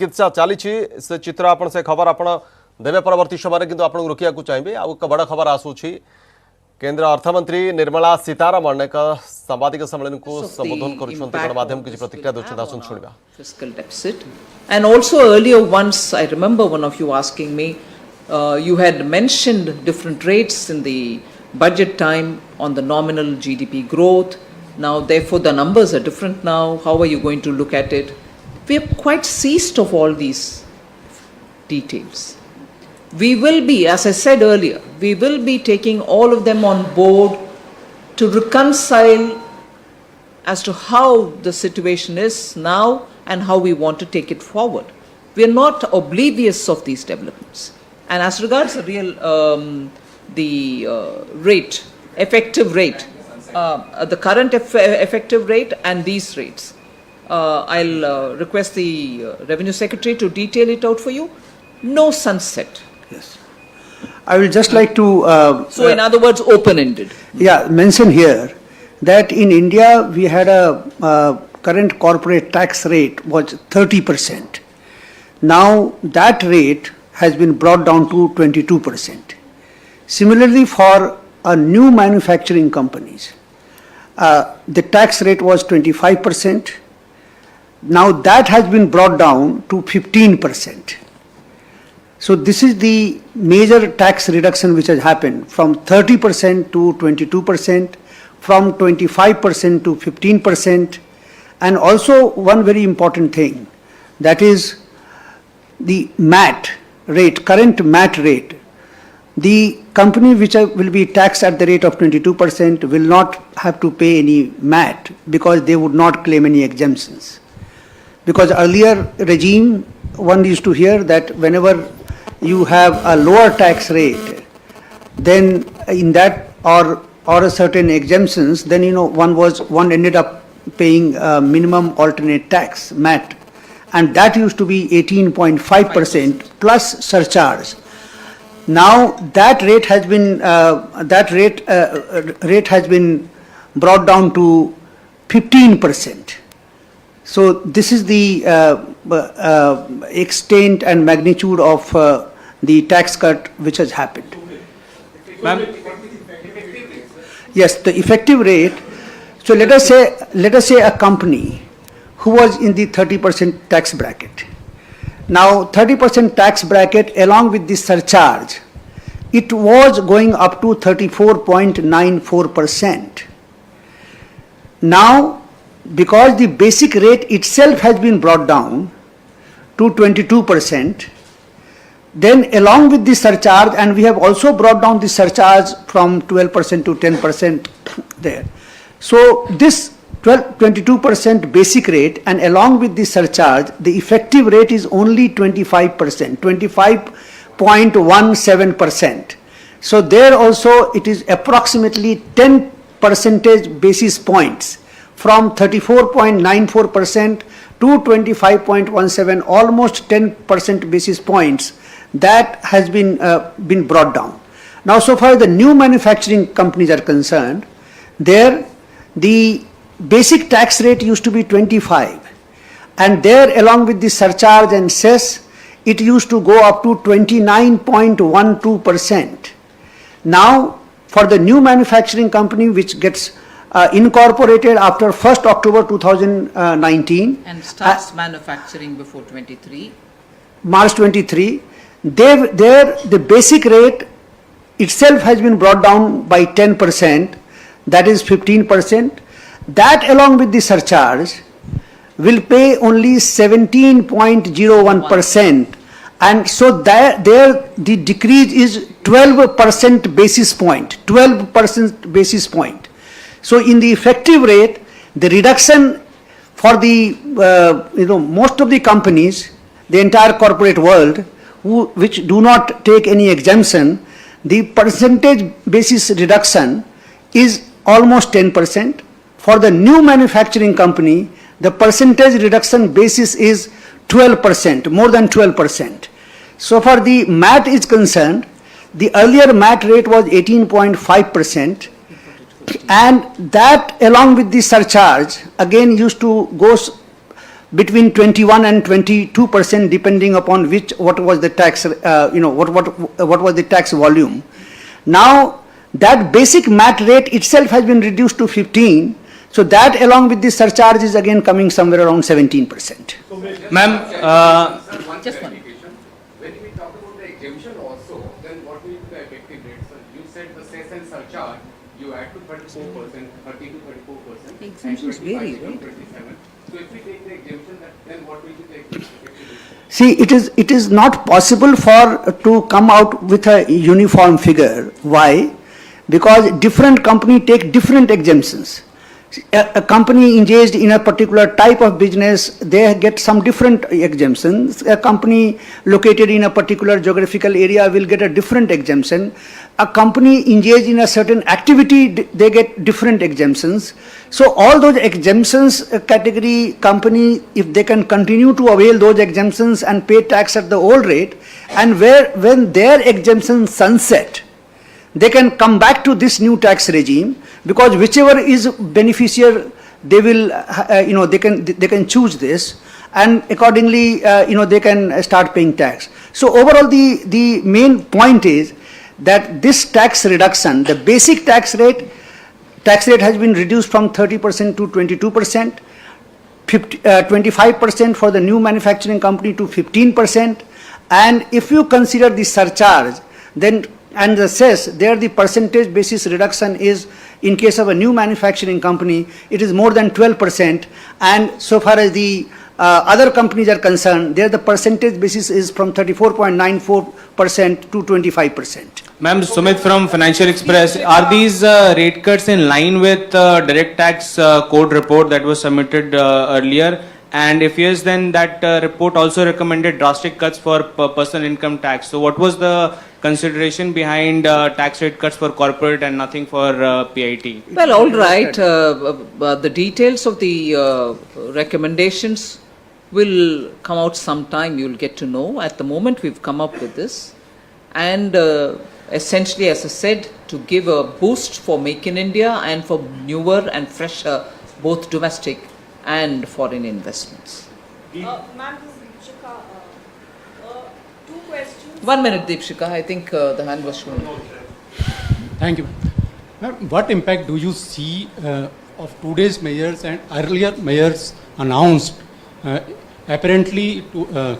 चिकित्सा चली से चित्र आपण से खबर आपण देवे परवर्ती समय किंतु आपन रोकिया को चाहिए आ बड़ खबर आसूची केंद्र अर्थमंत्री निर्मला सीतारमण एक सांबादिक सम्मेलन को संबोधन गणमाध्यम की प्रतिक्रिया दूसरा शुणा fiscal deficit. And also earlier once I remember one of you asking me, you had mentioned different rates in the budget time on the nominal GDP growth. Now therefore the numbers are different now. How are you going to look at it? We have quite ceased of all these details. We will be, as I said earlier, we will be taking all of them on board to reconcile as to how the situation is now and how we want to take it forward. We are not oblivious of these developments. And as regards the real, rate, effective rate, the current effective rate and these rates, I'll request the Revenue Secretary to detail it out for you. No sunset. Yes. I will just like to... so in other words, open-ended. Yeah, mention here that in India we had a current corporate tax rate was 30%. Now that rate has been brought down to 22%. Similarly, for new manufacturing companies, the tax rate was 25%. Now that has been brought down to 15%. So this is the major tax reduction which has happened from 30% to 22%, from 25% to 15%, and also one very important thing, that is the MAT rate, current MAT rate. The company which will be taxed at the rate of 22% will not have to pay any MAT because they would not claim any exemptions. Because earlier regime, one used to hear that whenever you have a lower tax rate, then in that or a certain exemptions, then one ended up paying minimum alternate tax (MAT), and that used to be 18.5% plus surcharge. Now that rate has been brought down to 15%. So this is the extent and magnitude of the tax cut which has happened. Yes, the effective rate. So let us say a company who was in the 30% tax bracket. Now 30% tax bracket along with the surcharge, it was going up to 34.94%. Now, because the basic rate itself has been brought down to 22%, then along with the surcharge, and we have also brought down the surcharge from 12% to 10% there. So this 22% basic rate and along with the surcharge, the effective rate is only 25%, 25.17%. So there also it is approximately 10 percentage basis points from 34.94% to 25.17, almost 10% basis points that has been brought down. Now, so far the new manufacturing companies are concerned, there the basic tax rate used to be 25, and there along with the surcharge and cess, it used to go up to 29.12%. Now, for the new manufacturing company which gets incorporated after 1st October 2019 and starts manufacturing before 23, March 23, the basic rate itself has been brought down by 10%, that is 15%. That along with the surcharge will pay only 17.01%, and so there the decrease is 12% basis point, 12% basis point. So in the effective rate, the reduction for the most of the companies, the entire corporate world, which do not take any exemption, the percentage basis reduction is almost 10%. For the new manufacturing company, the percentage reduction basis is 12%, more than 12%. So far the MAT is concerned, the earlier MAT rate was 18.5%, and that along with the surcharge again used to go between 21 and 22% depending upon what was the tax, what was the tax volume. Now that basic MAT rate itself has been reduced to 15, so that along with the surcharge is again coming somewhere around 17%. Ma'am, One clarification. When we talk about the exemption also, then what will be the effective rate? So you said the cess and surcharge, you add to 34%, 30 to 34%. Exemptions vary, right? 27. So if we take the exemption, then what will be the effective rate? See, it is not possible to come out with a uniform figure. Why? Because different company take different exemptions. A company engaged in a particular type of business, they get some different exemptions. A company located in a particular geographical area will get a different exemption. A company engaged in a certain activity, they get different exemptions. So all those exemptions category company, if they can continue to avail those exemptions and pay tax at the old rate, and when their exemptions sunset, they can come back to this new tax regime, because whichever is beneficial, they will, they can choose this, and accordingly, they can start paying tax. So overall, the main point is that this tax reduction, the basic tax rate has been reduced from 30% to 22%, 25% for the new manufacturing company to 15%, and if you consider the surcharge, then and the cess, there the percentage basis reduction is, in case of a new manufacturing company, it is more than 12%, and so far as the other companies are concerned, there the percentage basis is from 34.94% to 25%. Ma'am, Sumit from Financial Express. Are these rate cuts in line with direct tax code report that was submitted earlier? And if yes, then that report also recommended drastic cuts for personal income tax. So what was the consideration behind tax rate cuts for corporate and nothing for PIT? Well, all right. The details of the recommendations will come out sometime. You'll get to know. At the moment, we've come up with this. And essentially, as I said, to give a boost for Make in India and for newer and fresher, both domestic and foreign investments. Ma'am, this is Deepshika. Two questions. 1 minute, Deepshika. I think the hand was shown. Thank you. Ma'am, what impact do you see of today's measures and earlier measures announced apparently to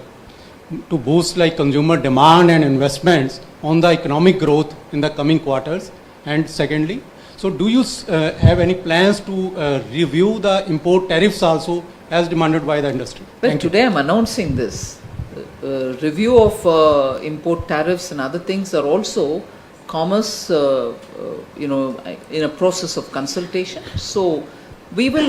boost like consumer demand and investments on the economic growth in the coming quarters? And secondly, so do you have any plans to review the import tariffs also as demanded by the industry? Well, Thank you. today I'm announcing this. Review of import tariffs and other things are also commerce, in a process of consultation. So we will